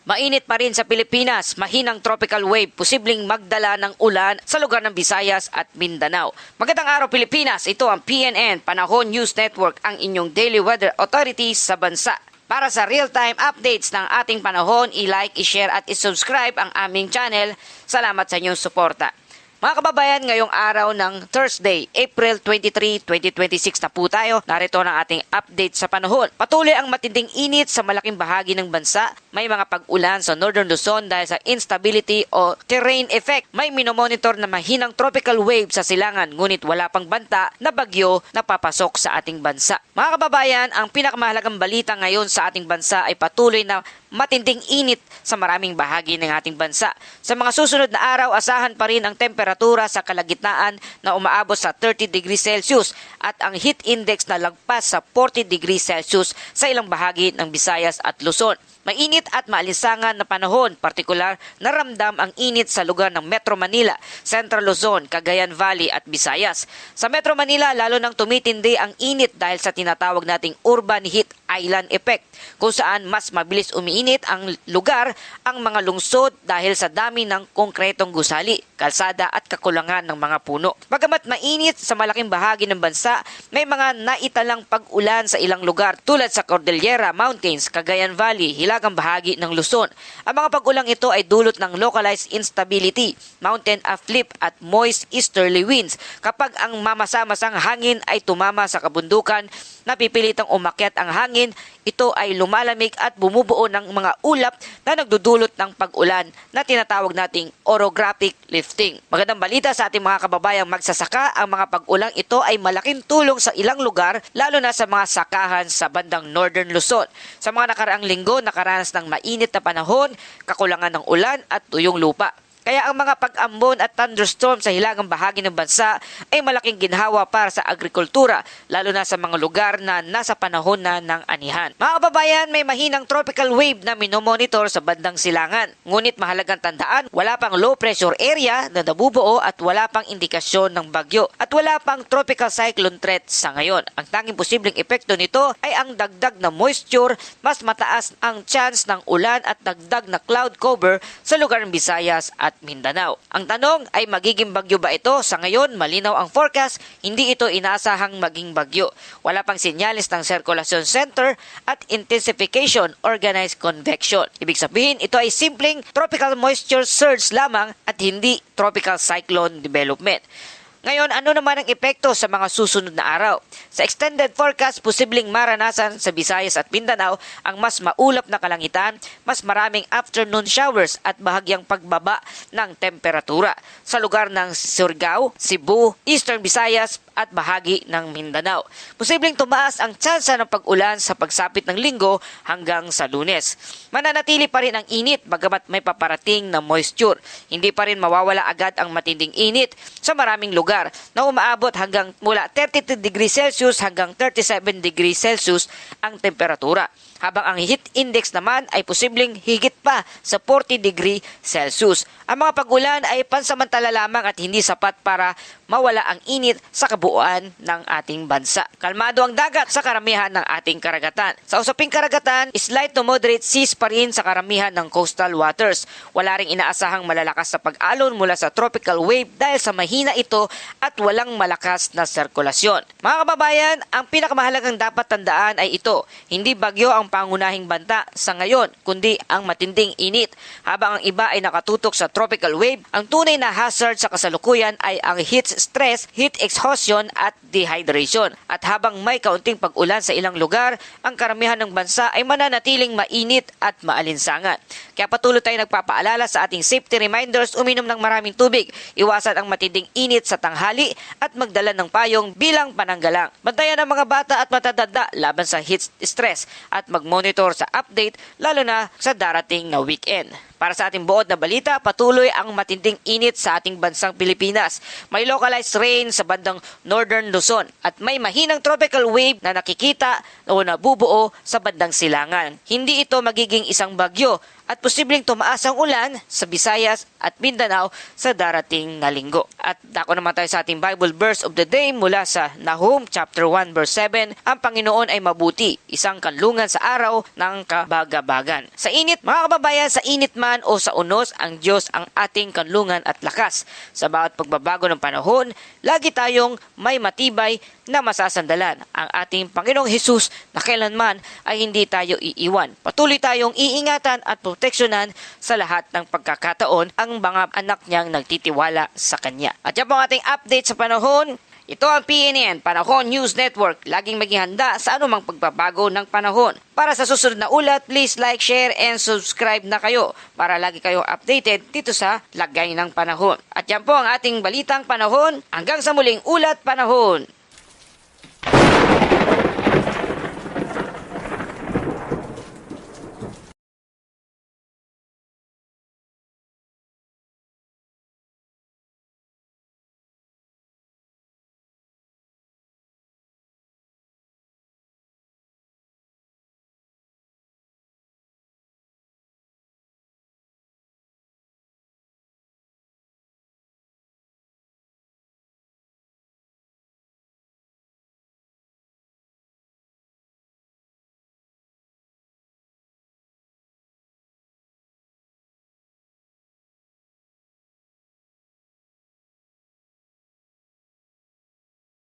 Mainit pa rin sa Pilipinas, mahinang tropical wave posibleng magdala ng ulan sa lugar ng Visayas at Mindanao. Magandang araw Pilipinas, ito ang PNN Panahon News Network, ang inyong daily weather authorities sa bansa. Para sa real-time updates ng ating panahon, i-like, i-share at i-subscribe ang aming channel. Salamat sa inyong suporta. Mga kababayan, ngayong araw ng Thursday, April 23, 2026 na po tayo. Narito ang ating update sa panahon. Patuloy ang matinding init sa malaking bahagi ng bansa. May mga pag-ulan sa Northern Luzon dahil sa instability o terrain effect. May minomonitor na mahinang tropical wave sa silangan, ngunit wala pang banta na bagyo na papasok sa ating bansa. Mga kababayan, ang pinakamahalagang balita ngayon sa ating bansa ay patuloy na matinding init sa maraming bahagi ng ating bansa. Sa mga susunod na araw, asahan pa rin ang temperatura sa kalagitnaan na umaabot sa 30 degrees Celsius at ang heat index na lagpas sa 40 degrees Celsius sa ilang bahagi ng Visayas at Luzon. Mainit at maalinsangan na panahon, partikular naramdam ang init sa lugar ng Metro Manila, Central Luzon, Cagayan Valley at Visayas. Sa Metro Manila, lalo nang tumitindi ang init dahil sa tinatawag nating urban heat island effect, kung saan mas mabilis umiinit ang lugar, ang mga lungsod dahil sa dami ng konkretong gusali, kalsada at kakulangan ng mga puno. Bagamat mainit sa malaking bahagi ng bansa, may mga naitalang pag-ulan sa ilang lugar tulad sa Cordillera Mountains, Cagayan Valley, hilagang bahagi ng Luzon. Ang mga pag-ulang ito ay dulot ng localized instability, mountain uplift at moist easterly winds. Kapag ang mamasa-masang hangin ay tumama sa kabundukan, napipilitang umakyat ang hangin, ito ay lumalamig at bumubuo ng mga ulap na nagdudulot ng pag-ulan na tinatawag nating orographic lifting. Magandang balita sa ating mga kababayang magsasaka, ang mga pag-ulang ito ay malaking tulong sa ilang lugar, lalo na sa mga sakahan sa bandang Northern Luzon. Sa mga nakaraang linggo, nakaranas ng mainit na panahon, kakulangan ng ulan at tuyong lupa. Kaya ang mga pag-ambon at thunderstorm sa hilagang bahagi ng bansa ay malaking ginhawa para sa agrikultura, lalo na sa mga lugar na nasa panahon na ng anihan. Mga kababayan, may mahinang tropical wave na minomonitor sa bandang silangan. Ngunit mahalagang tandaan, wala pang low pressure area na nabubuo at wala pang indikasyon ng bagyo. At wala pang tropical cyclone threat sa ngayon. Ang tanging posibleng epekto nito ay ang dagdag na moisture, mas mataas ang chance ng ulan at dagdag na cloud cover sa lugar ng Visayas at Mindanao. Ang tanong ay magiging bagyo ba ito? Sa ngayon, malinaw ang forecast, hindi ito inaasahang maging bagyo. Wala pang senyales ng circulation center at intensification organized convection. Ibig sabihin, ito ay simpleng tropical moisture surge lamang at hindi tropical cyclone development. Ngayon, ano naman ang epekto sa mga susunod na araw? Sa extended forecast, posibleng maranasan sa Visayas at Mindanao ang mas maulap na kalangitan, mas maraming afternoon showers at bahagyang pagbaba ng temperatura sa lugar ng Surigao, Cebu, Eastern Visayas at bahagi ng Mindanao. Posibleng tumaas ang tsansa ng pag-ulan sa pagsapit ng linggo hanggang sa Lunes. Mananatili pa rin ang init bagamat may paparating na moisture. Hindi pa rin mawawala agad ang matinding init sa maraming lugar na umaabot hanggang mula 32 degrees Celsius hanggang 37 degrees Celsius ang temperatura. Habang ang heat index naman ay posibleng higit pa sa 40 degree Celsius. Ang mga pag-ulan ay pansamantala lamang at hindi sapat para mawala ang init sa kabuuan ng ating bansa. Kalmado ang dagat sa karamihan ng ating karagatan. Sa usaping karagatan, slight to moderate seas pa rin sa karamihan ng coastal waters. Wala ring inaasahang malalakas na pag-alon mula sa tropical wave dahil sa mahina ito at walang malakas na sirkulasyon. Mga kababayan, ang pinakamahalagang dapat tandaan ay ito, hindi bagyo ang pangunahing banta sa ngayon, kundi ang matinding init. Habang ang iba ay nakatutok sa tropical wave, ang tunay na hazard sa kasalukuyan ay ang heat stress, heat exhaustion at dehydration. At habang may kaunting pag-ulan sa ilang lugar, ang karamihan ng bansa ay mananatiling mainit at maalinsangan. Kaya patuloy tayong nagpapaalala sa ating safety reminders, uminom ng maraming tubig, iwasan ang matinding init sa tanghali at magdala ng payong bilang pananggalang. Bantayan ang mga bata at matadada laban sa heat stress at mag-monitor sa update lalo na sa darating na weekend. Para sa ating buod na balita, patuloy ang matinding init sa ating bansang Pilipinas. May localized rain sa bandang Northern Luzon at may mahinang tropical wave na nakikita o nabubuo sa bandang Silangan. Hindi ito magiging isang bagyo at posibleng tumaas ang ulan sa Visayas at Mindanao sa darating na linggo. At dako naman tayo sa ating Bible verse of the day mula sa Nahum chapter 1 verse 7, ang Panginoon ay mabuti, isang kanlungan sa araw ng kabagabagan. Sa init, mga kababayan, sa init man o sa unos, ang Diyos ang ating kanlungan at lakas. Sa bawat pagbabago ng panahon, lagi tayong may matibay na masasandalan. Ang ating Panginoong Hesus na kailanman ay hindi tayo iiwan. Patuloy tayong iingatan at proteksyonan sa lahat ng pagkakataon ang mga anak niyang nagtitiwala sa Kanya. At yan po ang ating update sa panahon. Ito ang PNN, Panahon News Network. Laging maging handa sa anumang pagbabago ng panahon. Para sa susunod na ulat, please like, share, and subscribe na kayo para lagi kayong updated dito sa Lagay ng Panahon. At yan po ang ating balitang panahon. Hanggang sa muling ulat panahon.